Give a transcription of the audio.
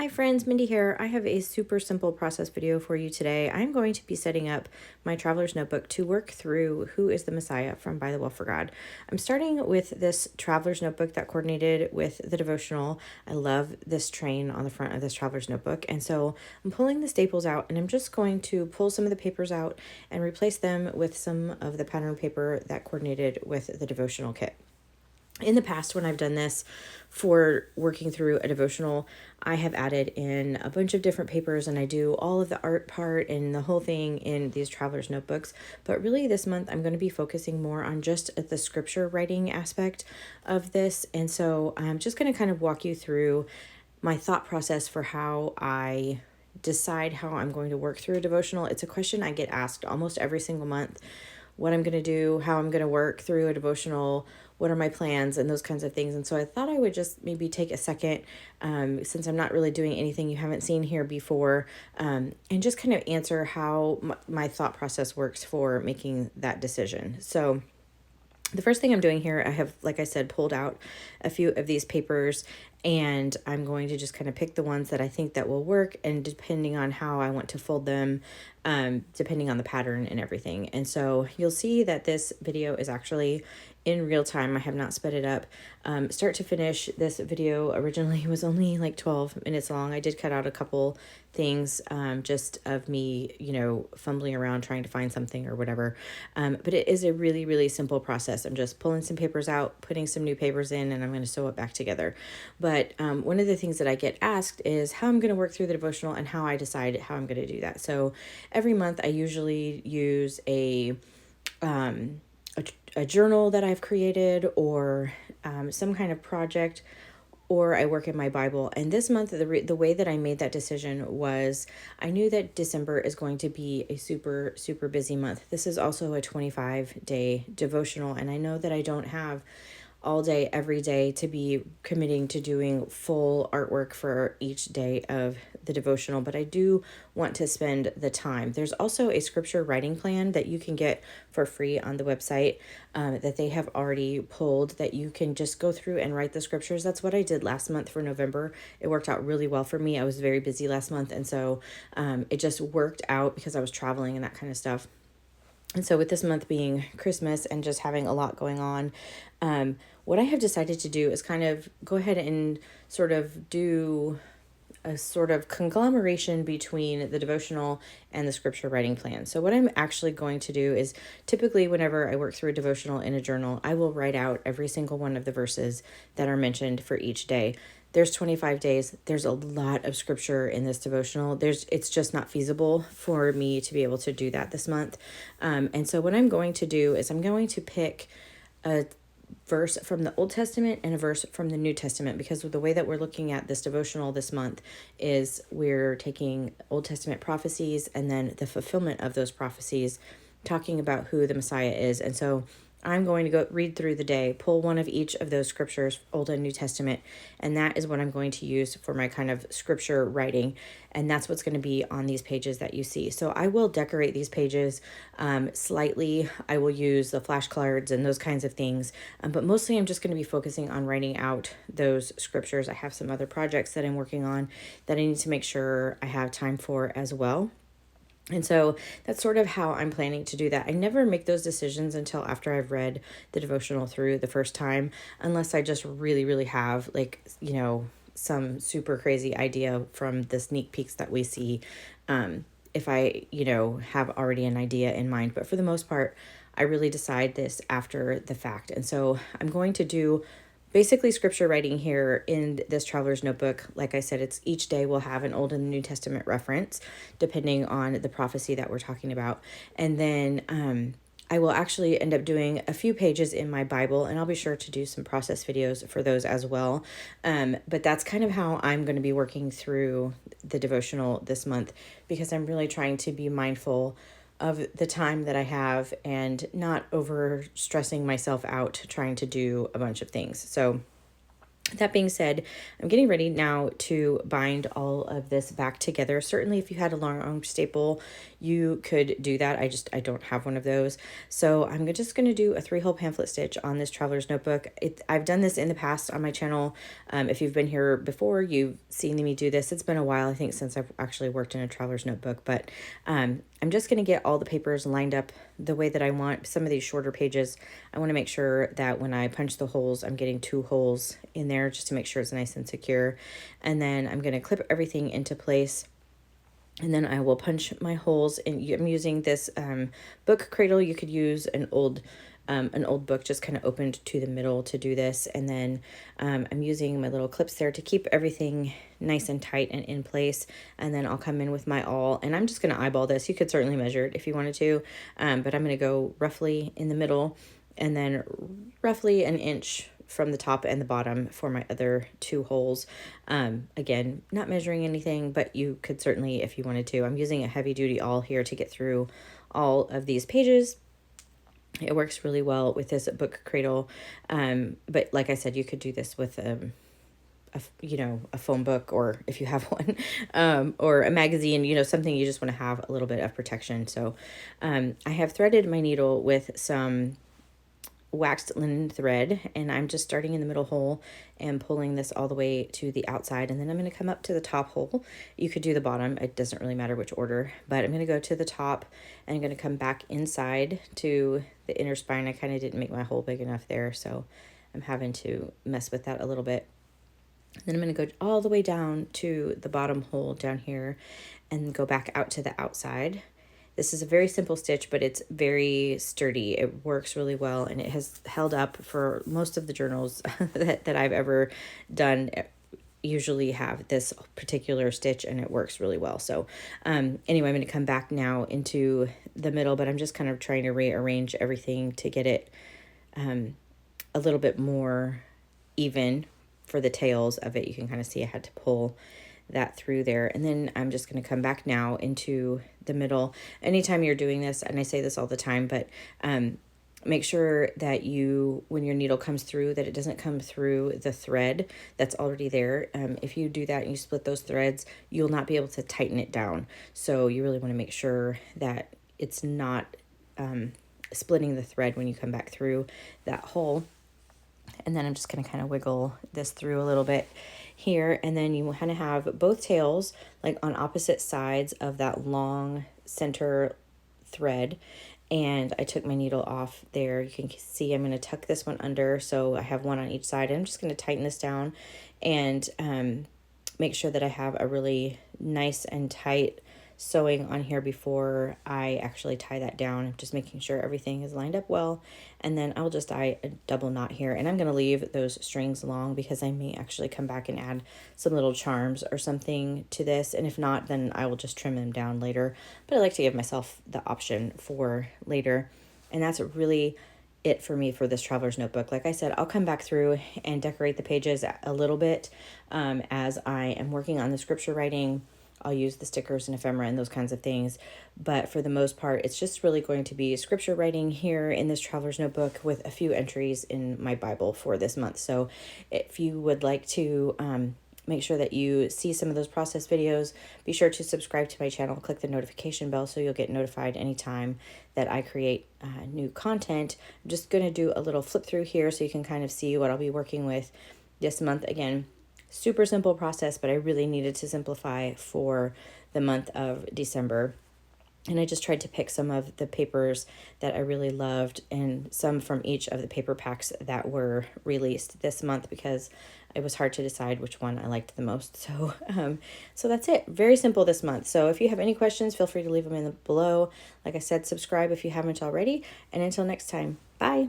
Hi friends, Mindy here. I have a super simple process video for you today. I'm going to be setting up my traveler's notebook to work through Who is the Messiah from Bythewell4god. I'm starting with this traveler's notebook that coordinated with the devotional. I love this train on the front of this traveler's notebook. And so I'm pulling the staples out and I'm just going to pull some of the papers out and replace them with some of the pattern paper that coordinated with the devotional kit. In the past, when I've done this for working through a devotional, I have added in a bunch of different papers and I do all of the art part and the whole thing in these traveler's notebooks. But really this month, I'm going to be focusing more on just the scripture writing aspect of this. And so I'm just going to kind of walk you through my thought process for how I decide how I'm going to work through a devotional. It's a question I get asked almost every single month. What I'm going to do, how I'm going to work through a devotional, what are my plans, and those kinds of things. And so I thought I would just maybe take a second, since I'm not really doing anything you haven't seen here before, and just kind of answer how my thought process works for making that decision. So the first thing I'm doing here, I have, like I said, pulled out a few of these papers and I'm going to just kind of pick the ones that I think that will work, and depending on how I want to fold them, depending on the pattern and everything. And so you'll see that this video is actually in real time. I have not sped it up. Start to finish, this video originally was only like 12 minutes long. I did cut out a couple things just of me, fumbling around trying to find something or whatever. But it is a really, really simple process. I'm just pulling some papers out, putting some new papers in, and I'm going to sew it back together. But one of the things that I get asked is how I'm going to work through the devotional and how I decide how I'm going to do that. So every month I usually use a journal that I've created, or some kind of project, or I work in my Bible. And this month, the way that I made that decision was I knew that December is going to be a super, super busy month. This is also a 25-day devotional, and I know that I don't have all day, every day to be committing to doing full artwork for each day of the devotional, but I do want to spend the time. There's also a scripture writing plan that you can get for free on the website that they have already pulled, that you can just go through and write the scriptures. That's what I did last month for November. It worked out really well for me. I was very busy last month, and so it just worked out because I was traveling and that kind of stuff. And so with this month being Christmas and just having a lot going on, what I have decided to do is kind of go ahead and sort of do a sort of conglomeration between the devotional and the scripture writing plan. So what I'm actually going to do is, typically whenever I work through a devotional in a journal, I will write out every single one of the verses that are mentioned for each day. There's 25 days. There's a lot of scripture in this devotional. It's just not feasible for me to be able to do that this month. And so what I'm going to do is I'm going to pick a verse from the Old Testament and a verse from the New Testament, because the way that we're looking at this devotional this month is we're taking Old Testament prophecies and then the fulfillment of those prophecies, talking about who the Messiah is. And so I'm going to go read through the day, pull one of each of those scriptures, Old and New Testament, and that is what I'm going to use for my kind of scripture writing. And that's what's going to be on these pages that you see. So I will decorate these pages slightly. I will use the flashcards and those kinds of things. But mostly I'm just going to be focusing on writing out those scriptures. I have some other projects that I'm working on that I need to make sure I have time for as well. And so that's sort of how I'm planning to do that. I never make those decisions until after I've read the devotional through the first time, unless I just really, really have some super crazy idea from the sneak peeks that we see. If I, have already an idea in mind, but for the most part, I really decide this after the fact. And so I'm going to do basically scripture writing here in this traveler's notebook. Like I said, it's each day will have an Old and New Testament reference, depending on the prophecy that we're talking about. And then I will actually end up doing a few pages in my Bible, and I'll be sure to do some process videos for those as well. But that's kind of how I'm going to be working through the devotional this month, because I'm really trying to be mindful of the time that I have and not over stressing myself out trying to do a bunch of things. So That being said, I'm getting ready now to bind all of this back together. Certainly, if you had a long arm staple, you could do that. I don't have one of those. So I'm just going to do a 3-hole pamphlet stitch on this traveler's notebook. I've done this in the past on my channel. If you've been here before, you've seen me do this. It's been a while, I think, since I've actually worked in a traveler's notebook, but I'm just going to get all the papers lined up the way that I want. Some of these shorter pages, I want to make sure that when I punch the holes, I'm getting 2 holes in there just to make sure it's nice and secure. And then I'm going to clip everything into place. And then I will punch my holes, and I'm using this book cradle. You could use an old book just kind of opened to the middle to do this. And then I'm using my little clips there to keep everything nice and tight and in place. And then I'll come in with my awl, and I'm just going to eyeball this. You could certainly measure it if you wanted to, but I'm going to go roughly in the middle and then roughly an inch from the top and the bottom for my other 2 holes. Again, not measuring anything, but you could certainly, if you wanted to. I'm using a heavy duty awl here to get through all of these pages. It works really well with this book cradle. But like I said, you could do this with a phone book, or if you have one, or a magazine, something you just want to have a little bit of protection. So I have threaded my needle with some waxed linen thread, and I'm just starting in the middle hole and pulling this all the way to the outside, and then I'm going to come up to the top hole. You could do the bottom, it doesn't really matter which order, but I'm going to go to the top and I'm going to come back inside to the inner spine. I kind of didn't make my hole big enough there, so I'm having to mess with that a little bit. Then I'm going to go all the way down to the bottom hole down here and go back out to the outside. This is a very simple stitch, but it's very sturdy. It works really well, and it has held up for most of the journals that I've ever done. Usually have this particular stitch, and it works really well. So anyway, I'm going to come back now into the middle, but I'm just kind of trying to rearrange everything to get it a little bit more even for the tails of it. You can kind of see I had to pull that through there. And then I'm just going to come back now into the middle. Anytime you're doing this, and I say this all the time, but make sure that when your needle comes through, that it doesn't come through the thread that's already there. If you do that and you split those threads, you'll not be able to tighten it down. So you really want to make sure that it's not splitting the thread when you come back through that hole. And then I'm just going to kind of wiggle this through a little bit here. And then you kind of have both tails like on opposite sides of that long center thread. And I took my needle off there. You can see I'm going to tuck this one under. So I have one on each side. I'm just going to tighten this down and make sure that I have a really nice and tight sewing on here before I actually tie that down. Just making sure everything is lined up well. And then I'll just tie a double knot here, and I'm going to leave those strings long because I may actually come back and add some little charms or something to this, and if not, then I will just trim them down later. But I like to give myself the option for later. And that's really it for me for this traveler's notebook. Like I said, I'll come back through and decorate the pages a little bit as I am working on the scripture writing. I'll use the stickers and ephemera and those kinds of things. But for the most part, it's just really going to be scripture writing here in this traveler's notebook with a few entries in my Bible for this month. So if you would like to make sure that you see some of those process videos, be sure to subscribe to my channel, click the notification bell so you'll get notified anytime that I create new content. I'm just going to do a little flip through here so you can kind of see what I'll be working with this month. Again, super simple process, but I really needed to simplify for the month of December. And I just tried to pick some of the papers that I really loved and some from each of the paper packs that were released this month because it was hard to decide which one I liked the most. So so that's it. Very simple this month. So if you have any questions, feel free to leave them below. Like I said, subscribe if you haven't already. And until next time, bye.